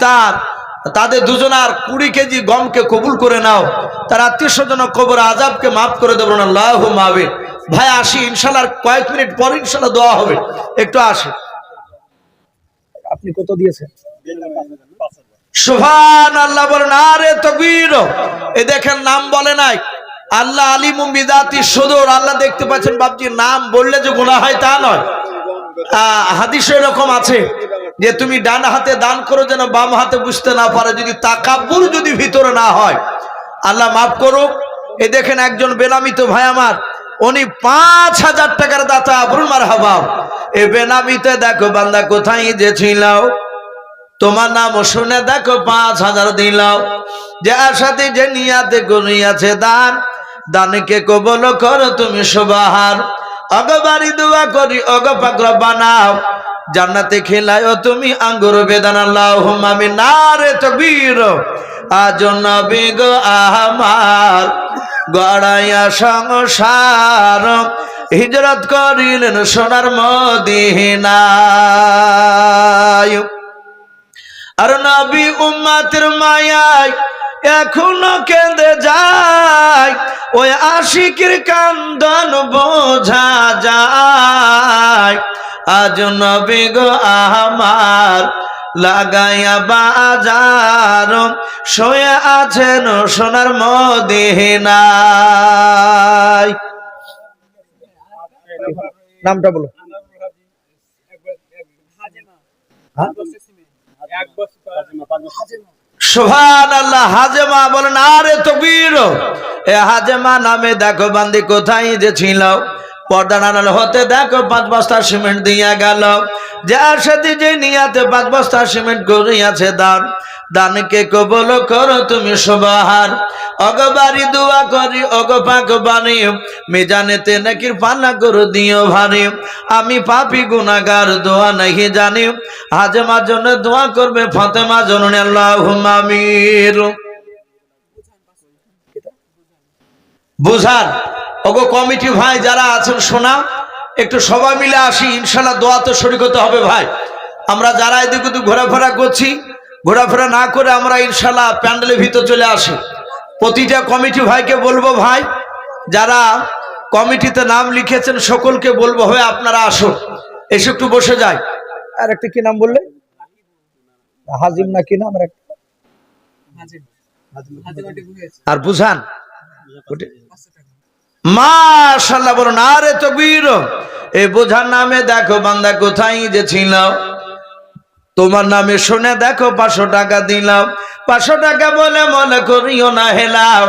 তাদের দুজনার 20 কেজি গমকে কবুল করে নাও, তার আত্মীয় স্বজন কবর আযাবকে মাফ করে দেবো না। আল্লাহুম্মা আমিন। ভাই আসি, ইনশাআল্লাহ কয়েক মিনিট পর ইনশাআল্লাহ দোয়া হবে, একটু আসে। আপনি কত দিয়েছেন? সুবহানাল্লাহ বলেন, আরে তাকবীর। এই দেখেন নাম বলে নাই, আল্লাহ আলিমুম বিযাতি সুদূর, আল্লাহ দেখতে পাচ্ছেন বাপজি। নাম বললে যে গুনাহ হয় তা নয়। হাদিসে এরকম আছে যে তুমি ডান হাতে দান করো যেন বাম হাতে বুঝতে না পারে, যদি তাকাব্বুর যদি ভিতরে না হয়। আল্লাহ মাফ করুক। এই দেখেন একজন বেনামিত ভাই আমার, উনি 5000 টাকার দাতা। বলুন মারহাবা। এই বেনামিতে দেখো বান্দা কোথায় যে ছিল, তোমার নাম শুনে দেখো 5000 দিলাও, যে আশাতে যে নিয়াতে করিয়াছে দান, দানকে কবুল করো তুমি সুবহান। অগবারি দোয়া করি অগ পাক রব্বানাও, জান্নাতে খেলায়ও তুমি আঙ্গুর বেদান। আল্লাহুম্মা আমিন। নারে তাকবীর। আজ নবী গো আমার গড়াইয়া সংসার, হিজরত করিলেন সোনার মদিনায়। আর নবী উম্মতের মায়ায় এখনো কেঁদে যায়, ওই আশিকের কান্দন বোঝা যায়। আজ নবী গো আমার লাগাইয়া বাজার, শুয়ে আছেন সোনার মদিনায়। নামটা বলো। সুবহানাল্লাহ। হাজেমা বলেন, আরে তাকবীর। এ হাজেমা নামে দেখো বান্দি কোথায় যে ছিল, পর্দা নানাল হতে দেখো 5 বস্তা সিমেন্ট দিয়া গেল, যার সাথে যে নিয়াতে 5 বস্তা সিমেন্ট করিয়াছে দান, দানকে কবুল করো তুমি সুবহান। অগবারি দোয়া করি অগ পাক বাণী, মিজানেতে নেকির পাল্লা করে দিও ভারী। আমি পাপী গুনাহগার দোয়া নাহি জানি, হাজেমার জন্য দোয়া করবে ফাতেমা জননী। আল্লাহুম্মা আমিন। বুঝান ওগো কমিটি ভাই যারা আছেন শোনা, একটু সবাই মিলে আসি, ইনশাআল্লাহ দোয়াতে শরীক হতে হবে ভাই। আমরা যারা এদিক ওদিক ঘোরাফেরা করছি, ঘোরাফেরা না করে আমরা ইনশাআল্লাহ প্যান্ডেলের ভিতর চলে আসি। প্রতিটা কমিটি ভাইকে বলবো, ভাই যারা কমিটিতে নাম লিখেছেন সকলকে বলবো, হয় আপনারা আসুন, এসে একটু বসে যায়। আর একটা কি নাম বললে? হাজিম না কি নাম? আর বুঝান মাশাআল্লাহ বলুন, আরে তাকবীর। এই বোঝার নামে দেখো বান্দা কোথায় যে ছিল, তোমার নামে শুনে দেখো 500 টাকা দিলাম। 500 টাকা বলে মনে করিও না হেলাও,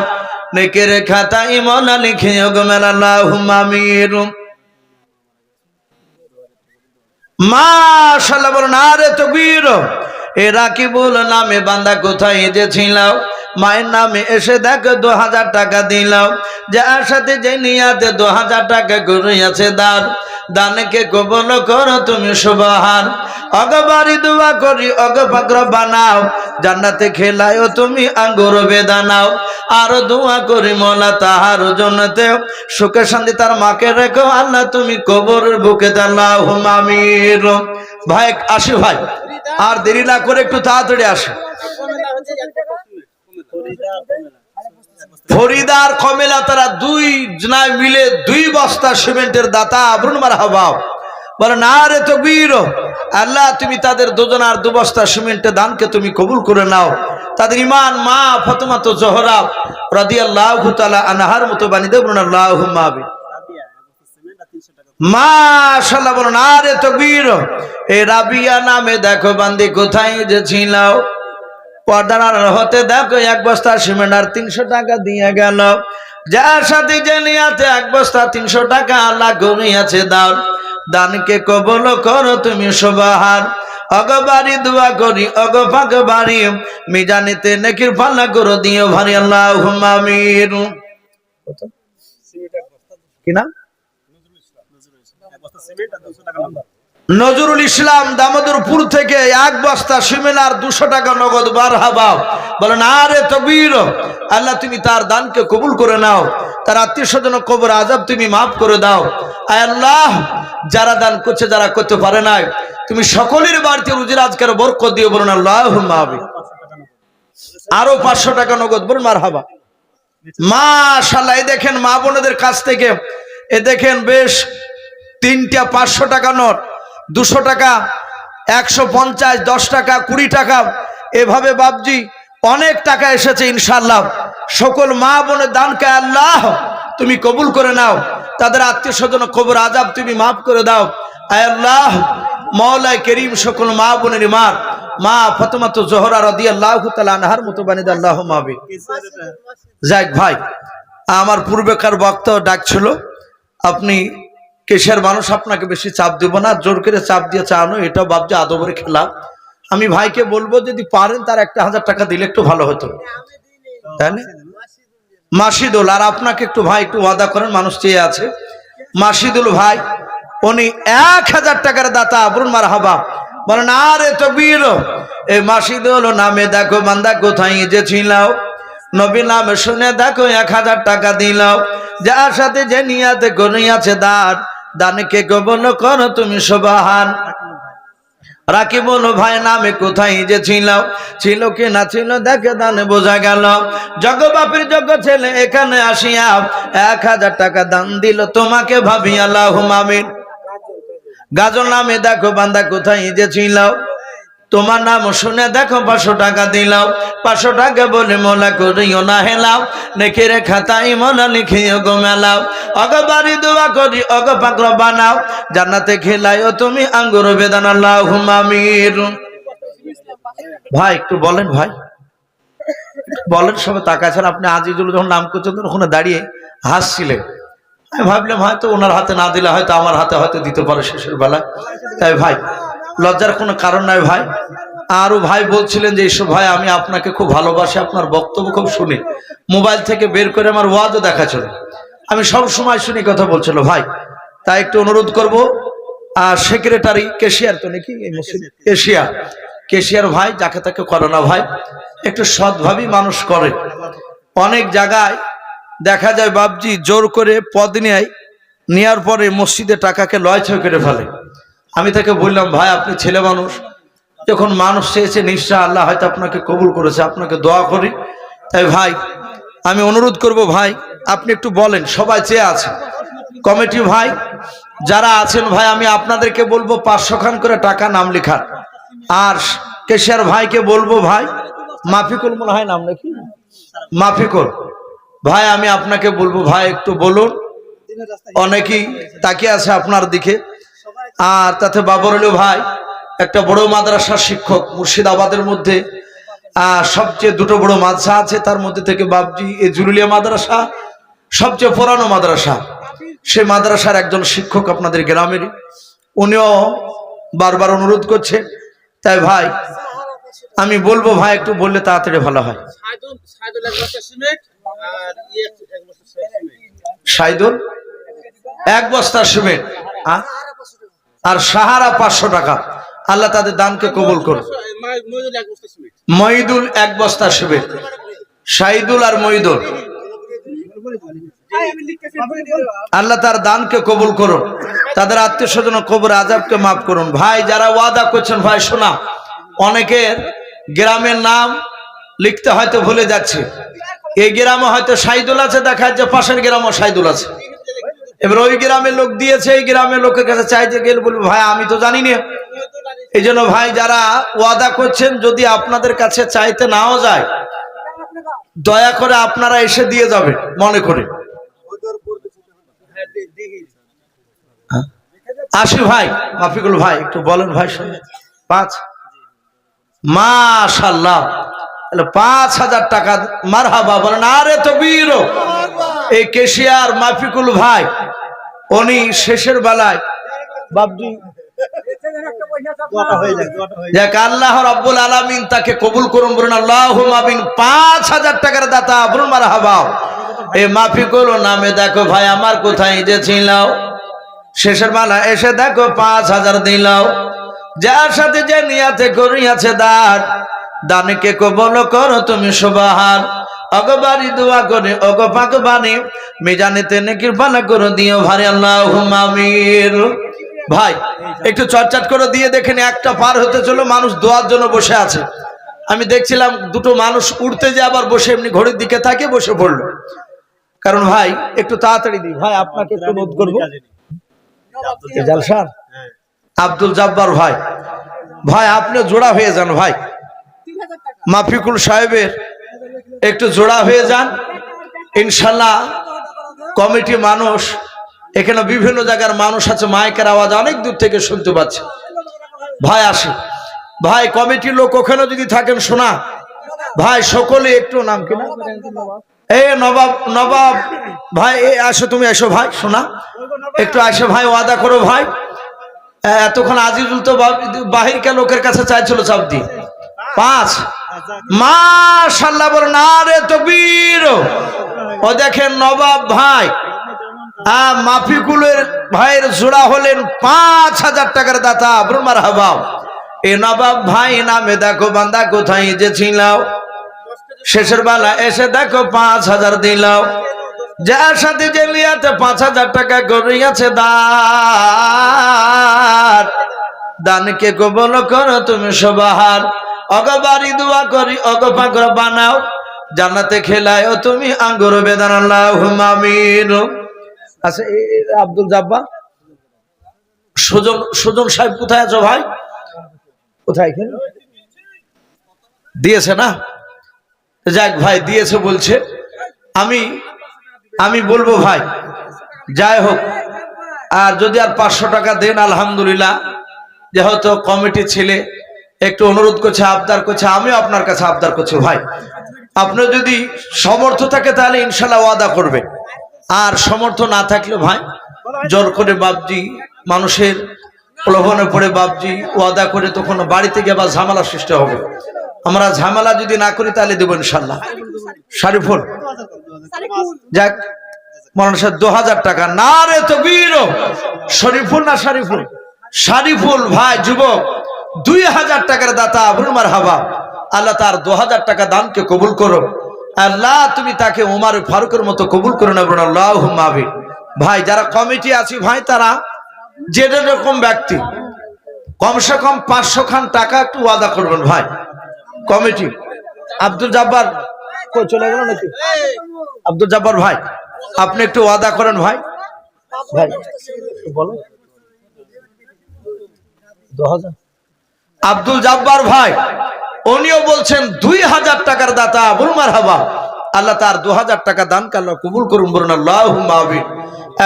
নেকের খাতা ইমনা লিখিও গো মেলা। আল্লাহুম্মা আমিন। মাশাআল্লাহ বলুন, আরে তাকবীর। এ রাকিবুল নামে বান্দা কোথায় যে ছিল, মায়ের নামে এসে দেখো 2000 টাকা দিলাম, যার সাথে যে নিয়াতে 2000 টাকা করিয়াছে দান, দানকে কবুল করো তুমি সুবহান। অগবারি দোয়া করি অগ পাক রব্বানাও, জান্নাতে খেলায়ও তুমি আঙ্গুর বেদানাও। আর দোয়া করি মোলা তাহার জন্নতে সুখে শান্তি তার মাকে রেখো আল্লাহ তুমি কবরের বুকে। আল্লাহুম্মা আমিন। ভাই আসি ভাই, আর দেরি না করে একটু তাড়াতাড়ি আসে। ফরিদার কমেলা তারা 2 জনায় মিলে 2 বস্তা সিমেন্টের দাতা। বলুন মারহাবা। বলেন আরে তাকবীর। আল্লাহ তুমি তাদের দুজনার 2 বস্তা সিমেন্টের দানকে তুমি কবুল করে নাও। তাদের ঈমান মা ফাতেমা তো জোহরা রাদিয়াল্লাহু তাআলা আনহার মতো বানিয়ে দাও। বলুন আল্লাহুম্মা আমিন। মাশাআল্লাহ বলুন, আরে তাকবীর। এই রাবিয়া নামে দেখো বান্দি কোথায় যে ছিল, পর্দার হতে দেখো 1 বস্তা সিমেন্ট আর 300 টাকা দিয়ে গেল, যার সাথে যে নিয়াতে 1 বস্তা 300 টাকা আল্লাহ করিয়াছে দাও, দানকে কবুল করো তুমি সুবহান। অগবারি দোয়া করি অগ পাক বাড়ি, মিজানেতে নেকির পাল্লা করে দিও ভারী। আল্লাহুম্মা আমিন। কি না? নজরুল ইসলাম দামোদরপুর থেকে এক বস্তা সিমেন্ট আর 200 টাকা নগদ মারহাবা বলেন। আরে তকবীর। আল্লাহ তুমি তার দানকে কবুল করে নাও, তার আত্মীয় স্বজন কবর আযাব তুমি মাফ করে দাও। আয় আল্লাহ, যারা দান করছে যারা করতে পারে না, তুমি সকলের বাড়িতে রুজি রাজগার বরকত দিও, বলুন আল্লাহুম্মা আমিন। আরো 500 টাকা নগদ বলুন মারহাবা। মাশাআল্লাহ। এই দেখেন মা বোনদের কাছ থেকে এ দেখেন বেশ 3টা 500 টাকা নোট, 200 টাকা, 150, 10 টাকা, 20 টাকা, এভাবে বাপজি অনেক টাকা এসেছে ইনশাআল্লাহ। সকল মা বোনের দানকে আল্লাহ তুমি কবুল করে নাও, তাদের আত্মীয় স্বজন কবর আযাব তুমি মাফ করে দাও। আয় আল্লাহ মাওলা করিম, সকল মা বোনের মা ফাতেমা জোহরা রাদিয়াল্লাহু তাআলা আনহার মতো বানিয়ে দাও আল্লাহুম্মা আমিন। যাক ভাই, আমার পূর্বেকার বক্তা ডাকছিল, আপনি কেশের মানুষ, আপনাকে বেশি চাপ দেব না, জোর করে চাপ দিয়ে চানো এটা বাপজি আদবের খেলা। আমি ভাইকে বলবো যদি পারেন তার 1000 টাকা দিলে একটু ভালো হতো, তাই না? মাসিদুল, আর আপনাকে একটু ভাই একটু ওয়াদা করেন, মানুষ চেয়ে আছে। মাসিদুল ভাই উনি 1000 টাকার দাতা, বলুন মারহাবা। বলেন আরে তকবীর। এই মাসিদুল নামে দেখো বান্দা কোথায় যে ছিলাও, নবী নামে শুনে দেখো 1000 টাকা দিলাও, যার সাথে যে নিয়াতে করিয়াছে দানকে কবুল করো তুমি সুবহান। রাকিবুল ভাই নামে কোথায় যে ছিল কি না ছিল দেখে দানে বোঝা গেল, জগবাপের জগ ছেলে এখানে আসিয়া 1000 টাকা দান দিল তোমাকে ভাবি আল্লাহুম্মা আমিন। গাজল নামে দেখো বান্দা কোথায় যে ছিল, তোমার নাম শুনে দেখো 500 টাকা দিলাও, 500 টাকা বলে মোলা করিও না হেলাও, নেকের খাতায় মোলা লিখিও গো মেলাও, অগ বাড়ি দোয়া করি অগ পাগলা বানাও, জান্নাতে খেলাইও তুমি আঙ্গুর বেদান আল্লাহুম্মা আমিন। ভাই একটু বলেন, ভাই বলেন, সবাই তাকাচ্ছেন। আপনি আজিজুল যখন নাম করছেন ওখানে দাঁড়িয়ে হাসছিলেন, আমি ভাবলাম হয়তো ওনার হাতে না দিলে হয়তো আমার হাতে হয়তো দিতে পারে শেষের বেলা। তাই ভাই লজ্জার কোনো কারণ নাই ভাই। আরো ভাই বলছিলেন যে এইসব ভাই আমি আপনাকে খুব ভালোবাসি, আপনার বক্তব্য খুব শুনি, মোবাইল থেকে বের করে আমার ওয়াজও দেখাচ্ছিল, আমি সব সময় শুনি কথা বলছিল ভাই। তাই একটু অনুরোধ করব, আর সেক্রেটারি কেশিয়ার তো নাকি এই মসজিদ কেশিয়ার ভাই যাকে তাকে করে না ভাই, একটু সৎভাবেই মানুষ করে। অনেক জায়গায় দেখা যায় বাপজি জোর করে পদ নেওয়ার পরে মসজিদে টাকাকে লয়ছয় করে ফেলে। আমি তাকে বললাম ভাই আপনি ছেলে মানুষ, যখন মানুষ চেয়েছে নিশ্চয় আল্লাহ হয়তো আপনাকে কবুল করেছে, আপনাকে দোয়া করি। তাই ভাই আমি অনুরোধ করব ভাই আপনি একটু বলেন, সবাই চেয়ে আছে কমিটি ভাই যারা আছেন ভাই, আমি আপনাদেরকে বলবো 500 খান করে টাকা নাম লেখার, আর কেশিয়ার ভাইকে বলবো ভাই, মাফিকুল মনে হয় নাম নাকি, মাফিকুল ভাই আমি আপনাকে বলবো ভাই একটু বলুন, অনেকেই তাকিয়ে আছে আপনার দিকে। আর তাতে বাবরুল ভাই একটা বড় মাদ্রাসার শিক্ষক, মুর্শিদাবাদের মধ্যে সবচেয়ে 2টো বড় মাদ্রাসা আছে, তার মধ্যে থেকে বাবজি এই জুলুলিয়া মাদ্রাসা সবচেয়ে পুরানো মাদ্রাসা, সে মাদ্রাসার একজন শিক্ষক আপনাদের গ্রামেরই, উনিও বারবার অনুরোধ করছে। তাই ভাই আমি বলবো ভাই একটু বললে তাড়াতাড়ি ভালো হয়। সাইদুল 1 বস্তা সিমেন্ট আর সাহারা 500 টাকা, আল্লাহ তাদের দানকে কবুল করুন। মঈদুল 1 বস্তা সিমেন্ট, সাইদুল আর মঈদুল, আল্লাহ তার দানকে কবুল করুন, তাদের আত্মীয় স্বজন কবর আযাবকে মাফ করুন। ভাই যারা ওয়াদা করছেন ভাই শোনা, অনেকের গ্রামের নাম লিখতে হয়তো ভুলে যাচ্ছে, এই গ্রামে হয়তো সাইদুল আছে, দেখা যাচ্ছে পাশের গ্রামও সাইদুল আছে, এবার ওই গ্রামের লোক দিয়েছে, এই গ্রামের লোকের কাছে চাইতে গেলে বলবো ভাই আমি তো জানি না। এই জন্য ভাই যারা ওয়াদা করছেন যদি আপনাদের কাছে চাইতে নাও যায়, দয়া করে আপনারা এসে দিয়ে যাবেন মনে করে। আসি ভাই, মাফিকুল ভাই একটু বলেন ভাই, 5 মাশাআল্লাহ 5000 টাকা মারহাবা বলেন। আরে তকবীর। এই কেশিয়ার মাফিকুল ভাই উনি শেষের বেলায় বাবজি যাক আল্লাহ রাব্বুল আলামিন তাকে কবুল করুন, বলুন আল্লাহুম্মা আমিন। 5000 টাকার দাতা বলুন মারহাবা। এই মাফিকুল নামে দেখো ভাই আমার কোথায় যে ছিল, শেষের বেলা এসে দেখো 5,000 দিলাও, যার সাথে যে নিয়াতে করিয়াছে দান, দানকে কবুল করো তুমি সুবহান। অগবারি দোয়া করে অগ পাক বাণী মিজানেতে নেকির পালা করে দিও ভাই, আল্লাহুম্মা আমিন। ভাই একটু চটচট করে দিয়ে দেখেন, একটা পার হতে চলো, মানুষ দোয়ার জন্য বসে আছে। আমি দেখছিলাম দুটো মানুষ উঠতে যে আবার বসে এমনি ঘড়ির দিকে থাকে বসে পড়লো। কারণ ভাই একটু তাড়াতাড়ি দিই ভাই, আপনাকে একটু অনুরোধ করবো। জালসার আব্দুল জব্বার ভাই, ভাই আপনি জোড়া হয়ে যান ভাই, মাফিকুল সাহেবের একটু জোড়া হয়ে যান ইনশাল্লাহ। কমিটি মানুষ, এখানে বিভিন্ন জায়গার মানুষ আছে, মাইকের আওয়াজ অনেক দূর থেকে শুনতে পাচ্ছে। ভাই আসে ভাই, কমিটির লোক ওখানে যদি থাকেন শোনা ভাই, সকলে একটু নাম কিনা এ নবাব, নবাব ভাই আসো, তুমি এসো ভাই, শোনা একটু আসো ভাই, ওয়াদা করো ভাই। এতক্ষণ আজিজুল তো বাহিরকে লোকের কাছে চাইছিল চাপ দিয়ে 5, মাশাআল্লাহ বলেন আরে তাকবীর। ও দেখেন নবাব ভাই মাফিকুলের ভাইয়ের জোড়া হলেন 5,000 টাকার দাতা, বলুন মারহাবা। এ নবাব ভাই নামে দেখো বান্দা কোথায় যে ছিলাও, শেষের বেলা এসে দেখো 5,000 দিলাও, যার সাথে যে নিয়াতে 5,000 টাকা করিয়াছে দান, দানকে কবুল করো তুমি সুবহান। অগবারি দোয়া করি অগ পাক বানাও, জান্নাতে খেলায়ও তুমি আঙ্গুর বেদান, আল্লাহুম্মা আমিন। আচ্ছা আব্দুল জব্বার সুজন সাহেব কোথায় আছো ভাই? কোথায় দিয়েছে না? যাক ভাই দিয়েছে বলছে, আমি বলবো ভাই যাই হোক, আর যদি আর 500 টাকা দেন আলহামদুলিল্লাহ। যেহেতু কমিটি ছেলে একটু অনুরোধ করছে, আবদার করছে, আমিও আপনার কাছে আবদার করছি ভাই, আপনার যদি সমর্থ থাকে তাহলে ইনশাল্লাহ ওয়াদা করবে, আর সমর্থ না থাকলে ভাই জোর করে বাপজি মানুষের প্রলোভনে পড়ে বাপজি ওয়াদা করে তখন বাড়িতে গিয়ে আবার ঝামেলা সৃষ্টি হবে। আমরা ঝামেলা যদি না করি তাহলে দেবো ইনশাল্লাহ। শরীফুল যাক মৌলানা সাহেব 2,000 টাকা, না রে তাকবীর। শরীফুল না শরীফুল? শরীফুল ভাই যুবক 2,000 টাকার দাতা, বলুন মারহাবা। আল্লাহ তার 2,000 টাকা দানকে কবুল করো, আল্লাহ তুমি তাকে উমর ফারুকের মতো কবুল করে না, বলুন আল্লাহুম্মা আমিন। ভাই যারা কমিটি আছে ভাই, তারা যে রকম ব্যক্তি কমসে কম 500 খান টাকা একটু ওয়াদা করবেন ভাই। কমিটি আব্দুল জব্বার কই চলে গেল নাকি? আব্দুল জব্বার ভাই আপনি একটু ওয়াদা করেন ভাই। ভাই বলো 2000। আব্দুল জব্বার ভাই উনিও বলছেন 2,000 টাকার দাতা, বলুন মারহাবা। আল্লাহ তার 2,000 টাকা দান আল্লাহ কবুল করুন, বলুন আল্লাহুম্মা আমিন।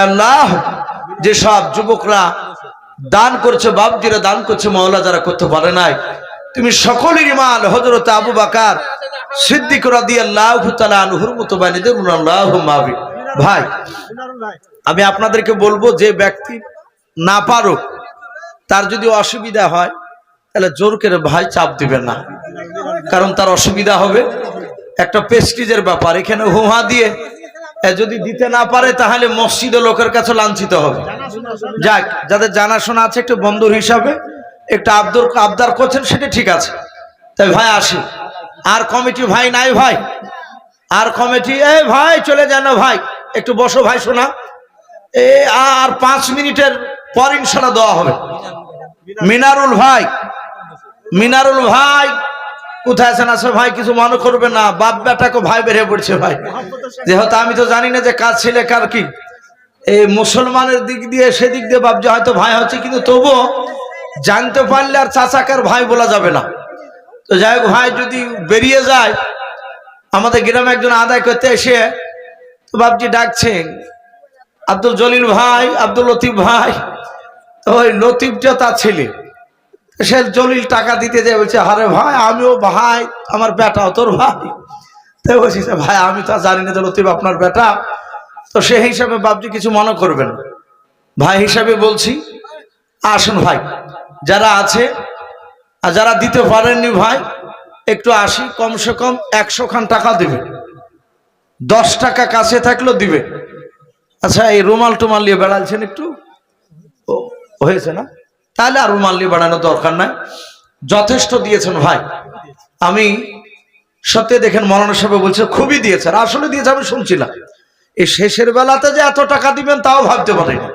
আল্লাহ যে সব যুবকরা দান করছে, বাপজিরা দান করছে, মাওলা যারা করতে পারে নাই, তুমি সকলের ইমান হযরত আবু বকর সিদ্দিক রাদিয়াল্লাহু তাআলা আনহুর মতো বানিয়ে দেন, আল্লাহুম্মা আমিন। ভাই আমি আপনাদেরকে বলবো, যে ব্যক্তি না পারো তার যদি অসুবিধা হয় তাহলে জোর করে ভাই চাপ দিবেন না, কারণ তার অসুবিধা হবে। একটা প্রেস্টিজের ব্যাপার, এখানে হুহা দিয়ে যদি দিতে না পারে তাহলে মসজিদে লোকের কাছে লাঞ্ছিত হবে। যাক যাদের জানাশোনা আছে একটু বন্ধুর হিসাবে একটু আবদার করছেন, সেটা ঠিক আছে। তাই ভাই আসি, আর কমিটি ভাই নাই ভাই, আর কমিটি এই ভাই চলে যান ভাই, একটু বসো ভাই, শোনা আর 5 মিনিটের পর ইনশাল্লাহ দেওয়া হবে। মিনারুল ভাই, মিনারুল ভাই কোথায় আছেন? আছে ভাই, কিছু মনে করবে না, বাপ বেটাকে ভাই বেরিয়ে পড়ছে ভাই, যেহেতু আমি তো জানি না যে কার ছেলে কার কি, এই মুসলমানের দিক দিয়ে সেদিক দিয়ে বাপ যে হয়তো ভাই হচ্ছে, কিন্তু তবুও জানতে পারলে আর চাচাকার ভাই বলা যাবে না। তো যাই হোক ভাই যদি বেরিয়ে যায়, আমাদের গ্রামে একজন আদায় করতে এসে তো বাপজি ডাকছেন আব্দুল জলিল ভাই, আব্দুল লতিফ ভাই, তো ওই লতিফটা তার ছেলে, সে জলিল টাকা দিতে যায়, বলছে আরে ভাই আমিও ভাই, আমার বেটাও তোর ভাই। তাই বলছি ভাই আমি তো জানি না যে লতিফ আপনার বেটা, তো সেই হিসাবে বাপজি কিছু মনে করবেন ভাই হিসাবে বলছি। আসুন ভাই যারা আছে আর যারা দিতে পারেননি ভাই একটু আসি, কমসে কম 100 খান টাকা দিবে, 10 টাকা কাছে থাকলেও দিবে। আচ্ছা এই রুমাল টুমাল নিয়ে বেড়াচ্ছেন একটু হয়েছে না? তাহলে আরো মাল্লি বাড়ানোর দরকার নাই, যথেষ্ট দিয়েছেন ভাই। আমি সত্যি দেখেন মৌলানা সাহেব বলছে খুবই দিয়েছে, আর আসলে দিয়েছে, আমি শুনছিলাম। এই শেষের বেলাতে যে এত টাকা দিবেন তাও ভাবতে পারিনি।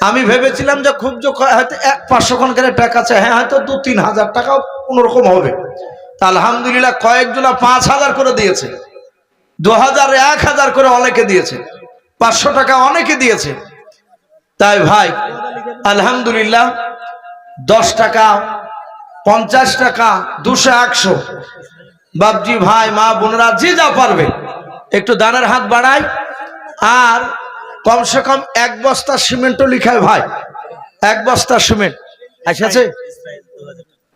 আমি ভেবেছিলাম যে খুব হয়তো 500 খান করে টাকা আছে, হ্যাঁ হয়তো 2-3 হাজার টাকাও কোনোরকম হবে। তা আলহামদুলিল্লাহ কয়েকজনা 5,000 করে দিয়েছে, 2,000, 1,000 করে অনেকে দিয়েছে, 500 টাকা অনেকে দিয়েছে। তাই ভাই আলহামদুলিল্লাহ 10 টাকা, 50 টাকা, 200, 100 বাপজি ভাই মা বোনেরা যে যা পারবে একটু দানের হাত বাড়ায়। আর কমসে কম 1 বস্তা সিমেন্টও লিখায় ভাই, 1 বস্তা সিমেন্ট আছে।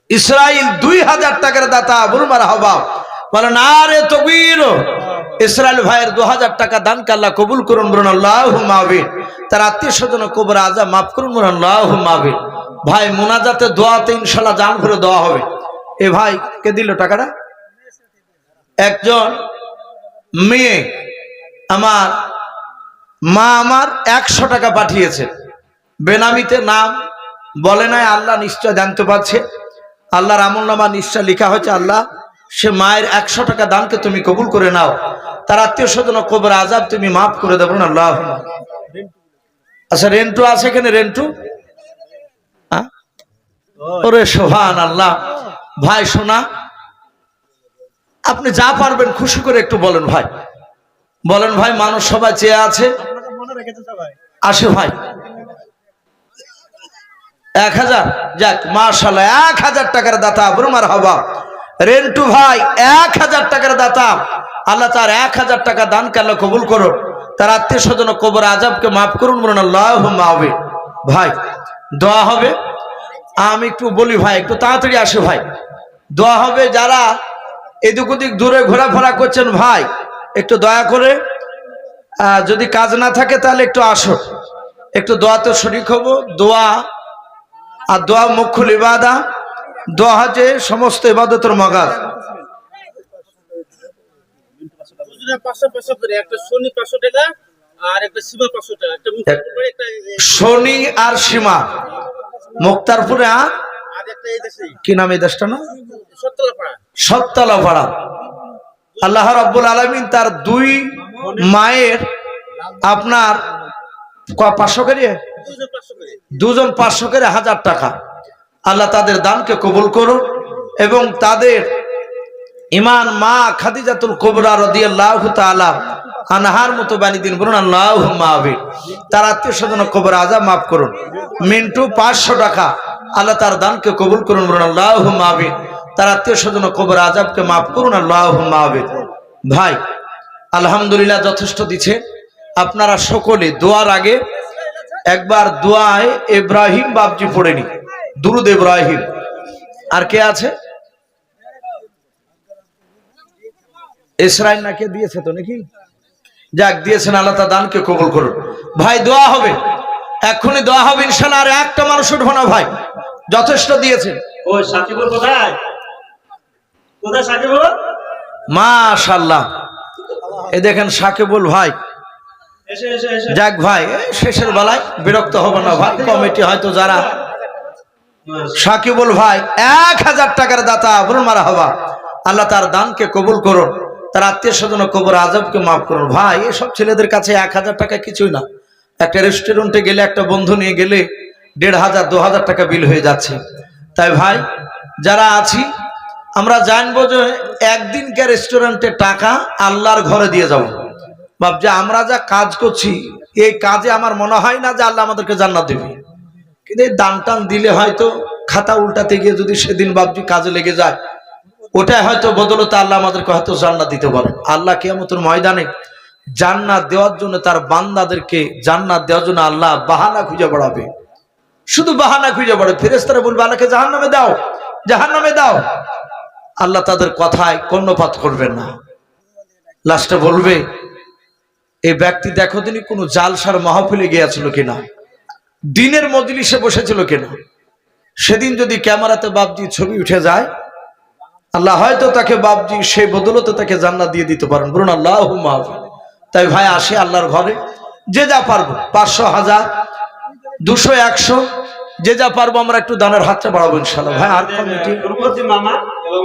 ইসরাইল 2,000 টাকার দাতা, বলুন মারহাবা, বলে না রে তকবীর। ইসরাইল ভাইয়ের 2,000 টাকা দানকে আল্লাহ কবুল করুন, বলুন আল্লাহুম্মা আমিন। তার আত্মীয় স্বজন কবর আযাব মাফ করুন, বলুন আল্লাহুম্মা আমিন। ভাই মুনাজাতে দোয়াতে ইনশাআল্লাহ জান ভরে দোয়া হবে। এ ভাই কে দিল টাকাটা? একজন মেয়ে আমার মা আমার 100 টাকা পাঠিয়েছে, বেনামিতে, নাম বলে নাই, আল্লাহ নিশ্চয় জানতে পারছে, আল্লাহর আমলনামা নিশ্চয় লেখা হয়েছে। আল্লাহ সে মায়ের 100 টাকা দানকে তুমি কবুল করে নাও, তার আত্মীয় স্বজন কবর আযাব তুমি মাফ করে দেবো না আল্লাহ। আচ্ছা রেন্টু আছে এখানে? রেন্টু, ওরে সুবহানাল্লাহ। ভাই শোনা, আপনি যা পারবেন খুশি করে একটু বলেন ভাই, বলেন ভাই। মানুষ সবাই চেয়ে আছে, আসে ভাই 1,000, যাক মাশাআল্লাহ, 1,000 টাকার দাতা, বলুন মারহাবা। রেন্টু ভাই 1,000 টাকার দাতা, আল্লাহ তার 1,000 টাকা দানকে আল্লাহ কবুল করুন, তার আত্মীয় স্বজন কবর আযাবকে মাফ করুন, বলুন আল্লাহুম্মা আমিন। ভাই দোয়া হবে, আমি একটু বলি ভাই, একটু তাড়াতাড়ি আসে ভাই, দোয়া হবে। যারা এদিক ওদিক দূরে ঘোরাফেরা করছেন ভাই, একটু দয়া করে যদি কাজ না থাকে তাহলে একটু আসো, একটু দোয়াতে শরীক হব। দোয়া আর দোয়া মুখ্যুল ইবাদা, দোয়া হচ্ছে সমস্ত ইবাদতের মাগাজ। শনি আর সীমা মুক্তারপুরে, কি নাম এই দেশটা? না সত্তলাপাড়া। আল্লাহ রাব্বুল আলামিন তার 2 মায়ের আপনার 500 করে, 2জন 500 করে 1,000 টাকা, আল্লাহ তাদের দানকে কবুল করুন এবং তাদের ইমান মা খাদিজাতুল কুবরা রাদিয়াল্লাহু তাআলা আনহার মতো বানিয়ে দিন, বলুন আল্লাহুম্মা আমিন। তার আত্মীয় স্বজন কবর আযাব মাফ করুন। মিন্টু 500 টাকা, আল্লাহ তার দানকে কবুল করুন, বলুন আল্লাহুম্মা আমিন। তার আত্মীয় স্বজন কবর আযাবকে মাফ করুন, আল্লাহুম্মা আমিন। ভাই আলহামদুলিল্লাহ যথেষ্ট দিচ্ছে। আপনারা সকলে দোয়ার আগে একবার দোয়ায় ইব্রাহিম বাপজি পড়ে নি, দুরুদ ইব্রাহিম। আর কে আছে? ইসরাইল নাকি দিয়েছে তো নাকি? যাক দিয়েছেন, আল্লাহ তার দানকে কবুল করুন। ভাই দোয়া হবে, এক্ষুনি দোয়া হবে ইনশাআল্লাহ। আর একটা মানুষ উঠবো না ভাই, যথেষ্ট দিয়েছেন। ওই সাকিবুল কোথায়? কোথায় সাকিবুল? মাশাআল্লাহ, এ দেখেন সাকিবুল ভাই। যাক ভাই শেষের বেলায় বিরক্ত হবে না ভাই, কমিটি হয়তো যারা। সাকিবুল ভাই 1,000 টাকার দাতা, বলুন মারহাবা। আল্লাহ তার দানকে কবুল করুন, তার আত্মীয় স্বজন কবর আযাবকে মাফ করুন। ভাই এসব ছেলেদের কাছে 1,000 টাকা কিছুই না। একটা রেস্টুরেন্টে গেলে, একটা বন্ধু নিয়ে গেলে 1,500, 2,000 টাকা বিল হয়ে যাচ্ছে। তাই ভাই যারা আছি আমরা জানবো যে একদিনকার রেস্টুরেন্টে টাকা আল্লাহর ঘরে দিয়ে যাব। বাপজি আমরা যা কাজ করছি এই কাজে আমার মনে হয় না যে আল্লাহ আমাদেরকে জান্নাত দেবে, কিন্তু এই দান টান দিলে হয়তো খাতা উল্টাতে গিয়ে যদি সেদিন বাপজি কাজে লেগে যায়, ওটাই হয়তো বদলতে আল্লাহ আমাদেরকে হয়তো জান্নাত দিতে পারেন। আল্লাহ কিয়ামতের ময়দানে জান্নাত দেওয়ার জন্য, তার বান্দাদেরকে জান্নাত দেওয়ার জন্য আল্লাহ বাহানা খুঁজে বেড়াবে, শুধু বাহানা খুঁজে বেড়াবে। ফেরেশতারা বলবে আল্লাহকে জাহান্নামে দাও, জাহান্নামে দাও। আল্লাহ তাদের কথায় কর্ণপাত করবেন না। লাস্টে বলবে এই ব্যক্তি দেখো তিনি কোনো জালসার মাহফিলে গিয়েছিল কিনা, দিনের মজলিসে বসেছিল কিনা। সেদিন যদি ক্যামেরাতে বাপজি ছবি উঠে যায়, আল্লাহ হয়তো তাকে বাপজি সেই বদলতে তাকে জান্নাত দিয়ে দিতে পারেন, বলুন আল্লাহুম্মা আমিন। তাই ভাই আসে আল্লাহর ঘরে, যে যা পারবো 500, 1000 200 100 যে যা পারবো আমরা একটু দানের হাতটা বাড়াবো ইনশাআল্লাহ। ভাই আর কমিটি রূপবতী মামা এবং